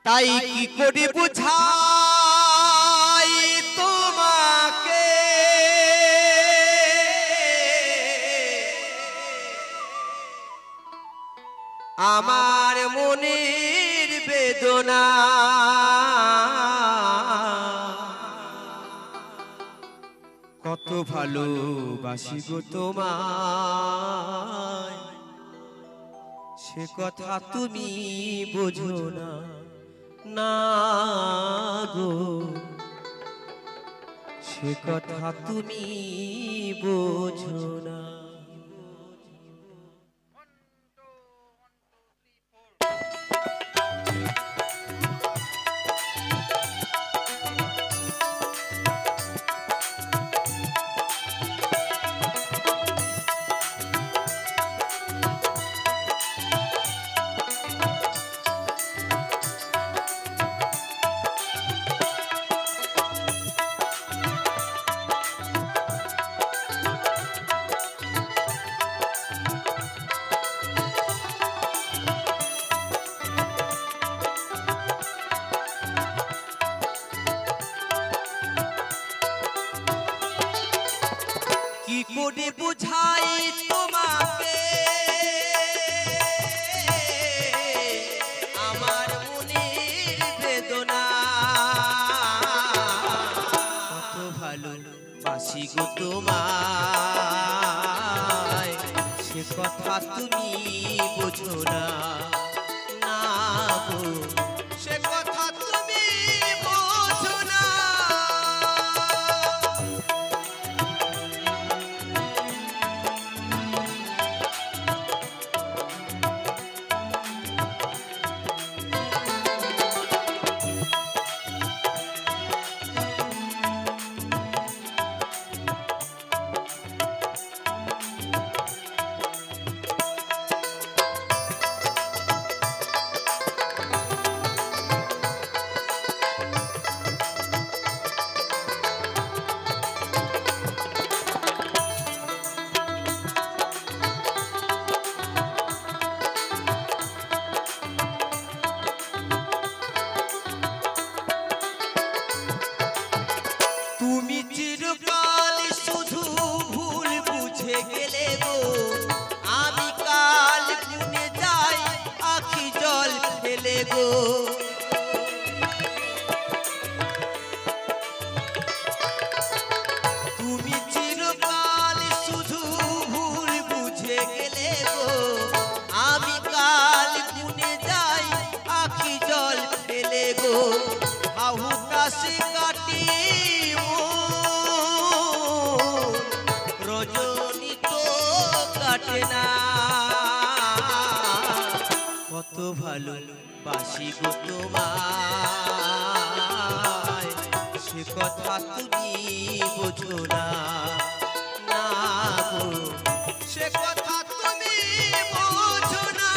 তাই কি করে বুঝাই তোমাকে আমার মনের বেদনা কত ভালোবাসি গো তোমায় সে কথা তুমি বোঝো না না গো সে কথা তুমি বোঝো না। কি করে বুঝাই তোমাকে আমার মনের বেদনা কত ভালোবাসি গো তোমায় সে কথা তুমি বোঝো না না গো সে কথা তুমি বোঝো না। তুমি চিরকাল শুধু ভুল বুঝে গেলে গো আমি কাল গুনে যাই আখি জল ফেলে গো তুমি চিরকাল শুধু ভুল বুঝে গেলে গো আমি কাল গুনে যাই আখি জল ফেলে গো আহু কাশি কাটি রজনী তো কাটে না কত ভালোবাসি গো তোমায় সে কথা তুমি বোঝো না না গো সে কথা তুমি বোঝো না।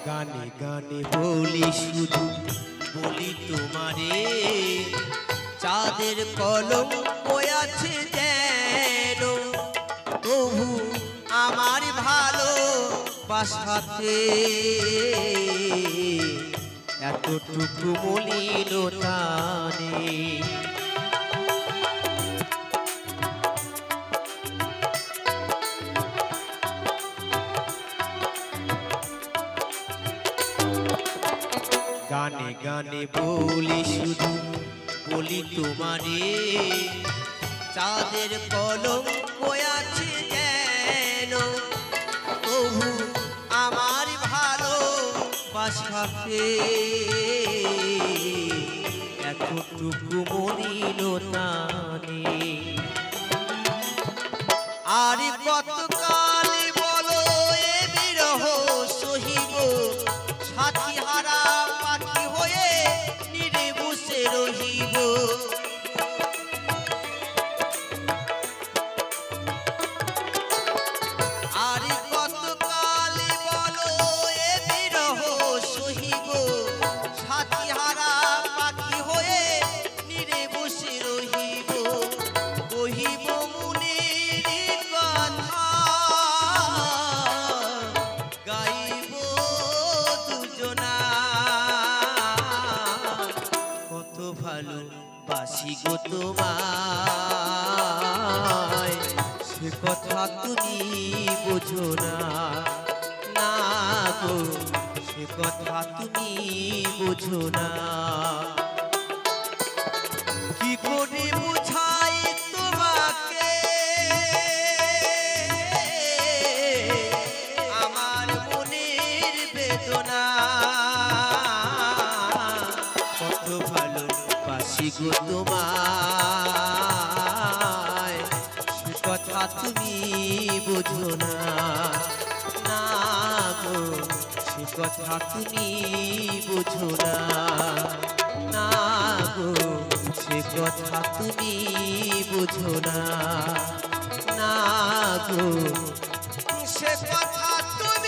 গানে গানে বলি শুধু বলি তোমারে চাঁদের কলঙ্ক আছে যেন তবু আমার ভালো বাসাতে এতটুকু মলিনতা নেই গানে গানে বলি শুধু বলি তোমারে চাঁদের কলঙ্ক আছে যেন তবু আমার ভালো বাসাতে এতটুকু কতটুকু মলিনতানে আর কতকাল বলো এ বিরহ সহিব সাথী হারা পাখি হয়ে নিরে বসে রহিব আর কতকাল বলো এ বিরহ সহিব সাথী হারা পাখি হয়ে নিরে বসে রহিব কহিব মনের কথা গাইব দুজনা কত ভালো বাসি গো তোমায় সে কথা তুমি বোঝো না না গো সে কথা তুমি বোঝো না কি করে বুঝাই তোমাকে আমার মনের বেদনা কত ভালো বাসি গো তোমায় সে কথা তুমি বোঝো না না গো সে কথা তুমি বোঝো না না গো সে কথা তুমি বোঝো না না গো সে কথা তুমি